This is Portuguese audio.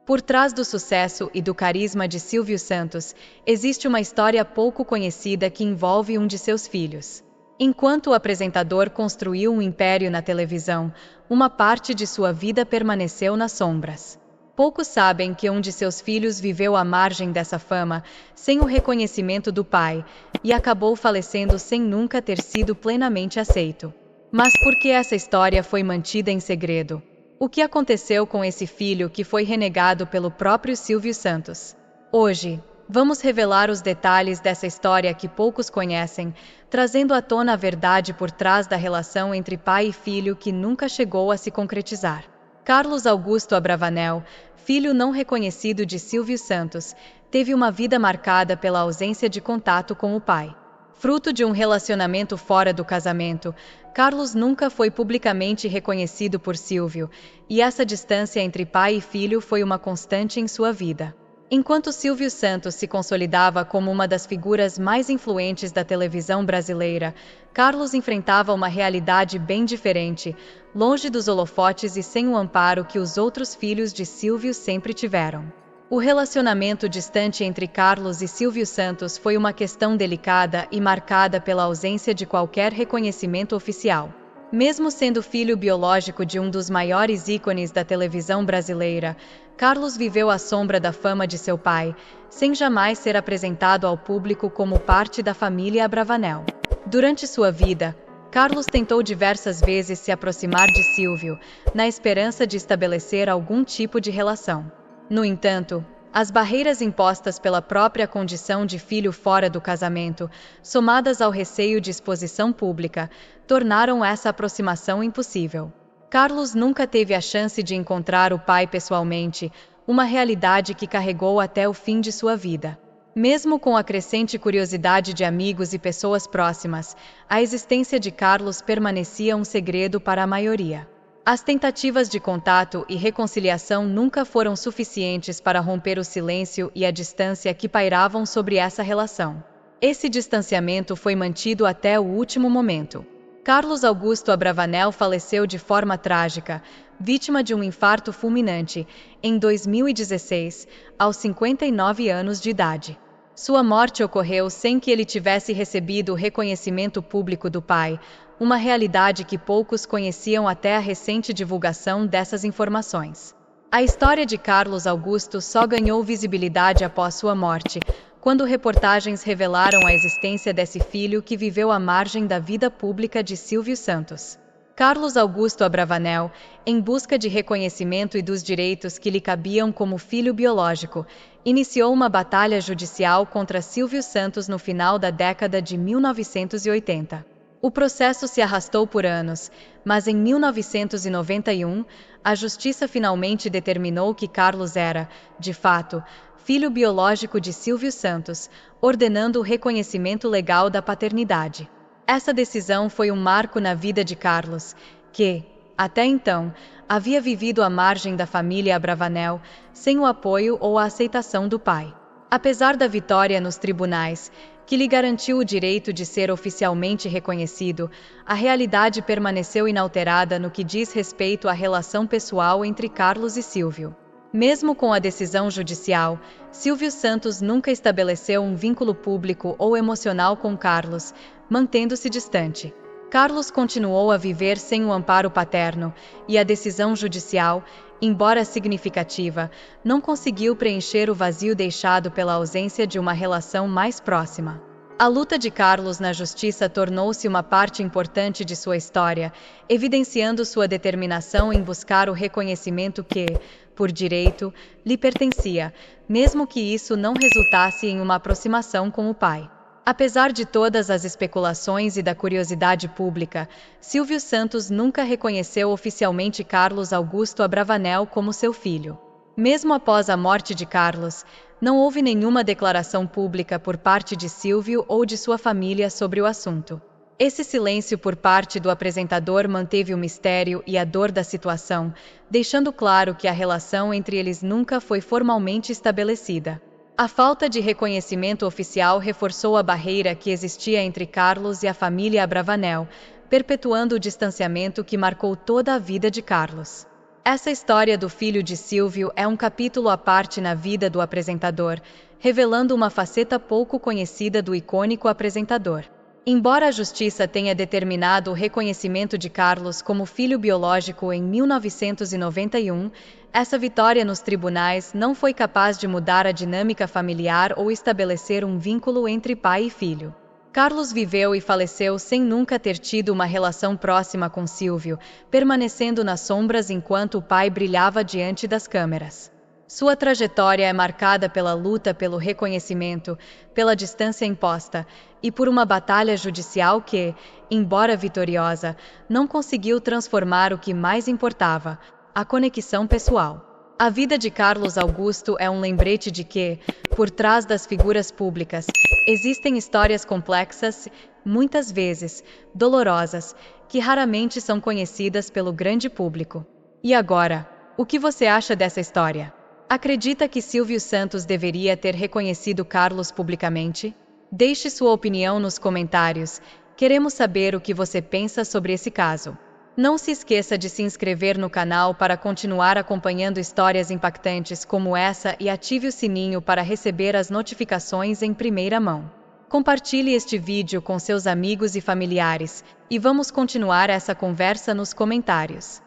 Por trás do sucesso e do carisma de Silvio Santos, existe uma história pouco conhecida que envolve um de seus filhos. Enquanto o apresentador construiu um império na televisão, uma parte de sua vida permaneceu nas sombras. Poucos sabem que um de seus filhos viveu à margem dessa fama, sem o reconhecimento do pai, e acabou falecendo sem nunca ter sido plenamente aceito. Mas por que essa história foi mantida em segredo? O que aconteceu com esse filho que foi renegado pelo próprio Silvio Santos? Hoje, vamos revelar os detalhes dessa história que poucos conhecem, trazendo à tona a verdade por trás da relação entre pai e filho que nunca chegou a se concretizar. Carlos Augusto Abravanel, filho não reconhecido de Silvio Santos, teve uma vida marcada pela ausência de contato com o pai. Fruto de um relacionamento fora do casamento, Carlos nunca foi publicamente reconhecido por Silvio, e essa distância entre pai e filho foi uma constante em sua vida. Enquanto Silvio Santos se consolidava como uma das figuras mais influentes da televisão brasileira, Carlos enfrentava uma realidade bem diferente, longe dos holofotes e sem o amparo que os outros filhos de Silvio sempre tiveram. O relacionamento distante entre Carlos e Silvio Santos foi uma questão delicada e marcada pela ausência de qualquer reconhecimento oficial. Mesmo sendo filho biológico de um dos maiores ícones da televisão brasileira, Carlos viveu à sombra da fama de seu pai, sem jamais ser apresentado ao público como parte da família Abravanel. Durante sua vida, Carlos tentou diversas vezes se aproximar de Silvio, na esperança de estabelecer algum tipo de relação. No entanto, as barreiras impostas pela própria condição de filho fora do casamento, somadas ao receio de exposição pública, tornaram essa aproximação impossível. Carlos nunca teve a chance de encontrar o pai pessoalmente, uma realidade que carregou até o fim de sua vida. Mesmo com a crescente curiosidade de amigos e pessoas próximas, a existência de Carlos permanecia um segredo para a maioria. As tentativas de contato e reconciliação nunca foram suficientes para romper o silêncio e a distância que pairavam sobre essa relação. Esse distanciamento foi mantido até o último momento. Carlos Augusto Abravanel faleceu de forma trágica, vítima de um infarto fulminante, em 2016, aos 59 anos de idade. Sua morte ocorreu sem que ele tivesse recebido o reconhecimento público do pai, uma realidade que poucos conheciam até a recente divulgação dessas informações. A história de Carlos Augusto só ganhou visibilidade após sua morte, quando reportagens revelaram a existência desse filho que viveu à margem da vida pública de Silvio Santos. Carlos Augusto Abravanel, em busca de reconhecimento e dos direitos que lhe cabiam como filho biológico, iniciou uma batalha judicial contra Silvio Santos no final da década de 1980. O processo se arrastou por anos, mas em 1991, a justiça finalmente determinou que Carlos era, de fato, filho biológico de Silvio Santos, ordenando o reconhecimento legal da paternidade. Essa decisão foi um marco na vida de Carlos, que, até então, havia vivido à margem da família Abravanel, sem o apoio ou a aceitação do pai. Apesar da vitória nos tribunais, que lhe garantiu o direito de ser oficialmente reconhecido, a realidade permaneceu inalterada no que diz respeito à relação pessoal entre Carlos e Silvio. Mesmo com a decisão judicial, Silvio Santos nunca estabeleceu um vínculo público ou emocional com Carlos, mantendo-se distante. Carlos continuou a viver sem o amparo paterno, e a decisão judicial, embora significativa, não conseguiu preencher o vazio deixado pela ausência de uma relação mais próxima. A luta de Carlos na justiça tornou-se uma parte importante de sua história, evidenciando sua determinação em buscar o reconhecimento que, por direito, lhe pertencia, mesmo que isso não resultasse em uma aproximação com o pai. Apesar de todas as especulações e da curiosidade pública, Silvio Santos nunca reconheceu oficialmente Carlos Augusto Abravanel como seu filho. Mesmo após a morte de Carlos, não houve nenhuma declaração pública por parte de Silvio ou de sua família sobre o assunto. Esse silêncio por parte do apresentador manteve o mistério e a dor da situação, deixando claro que a relação entre eles nunca foi formalmente estabelecida. A falta de reconhecimento oficial reforçou a barreira que existia entre Carlos e a família Abravanel, perpetuando o distanciamento que marcou toda a vida de Carlos. Essa história do filho de Silvio é um capítulo à parte na vida do apresentador, revelando uma faceta pouco conhecida do icônico apresentador. Embora a justiça tenha determinado o reconhecimento de Carlos como filho biológico em 1991, essa vitória nos tribunais não foi capaz de mudar a dinâmica familiar ou estabelecer um vínculo entre pai e filho. Carlos viveu e faleceu sem nunca ter tido uma relação próxima com Silvio, permanecendo nas sombras enquanto o pai brilhava diante das câmeras. Sua trajetória é marcada pela luta pelo reconhecimento, pela distância imposta e por uma batalha judicial que, embora vitoriosa, não conseguiu transformar o que mais importava, a conexão pessoal. A vida de Carlos Augusto é um lembrete de que, por trás das figuras públicas, existem histórias complexas, muitas vezes dolorosas, que raramente são conhecidas pelo grande público. E agora, o que você acha dessa história? Acredita que Silvio Santos deveria ter reconhecido Carlos publicamente? Deixe sua opinião nos comentários. Queremos saber o que você pensa sobre esse caso. Não se esqueça de se inscrever no canal para continuar acompanhando histórias impactantes como essa e ative o sininho para receber as notificações em primeira mão. Compartilhe este vídeo com seus amigos e familiares, e vamos continuar essa conversa nos comentários.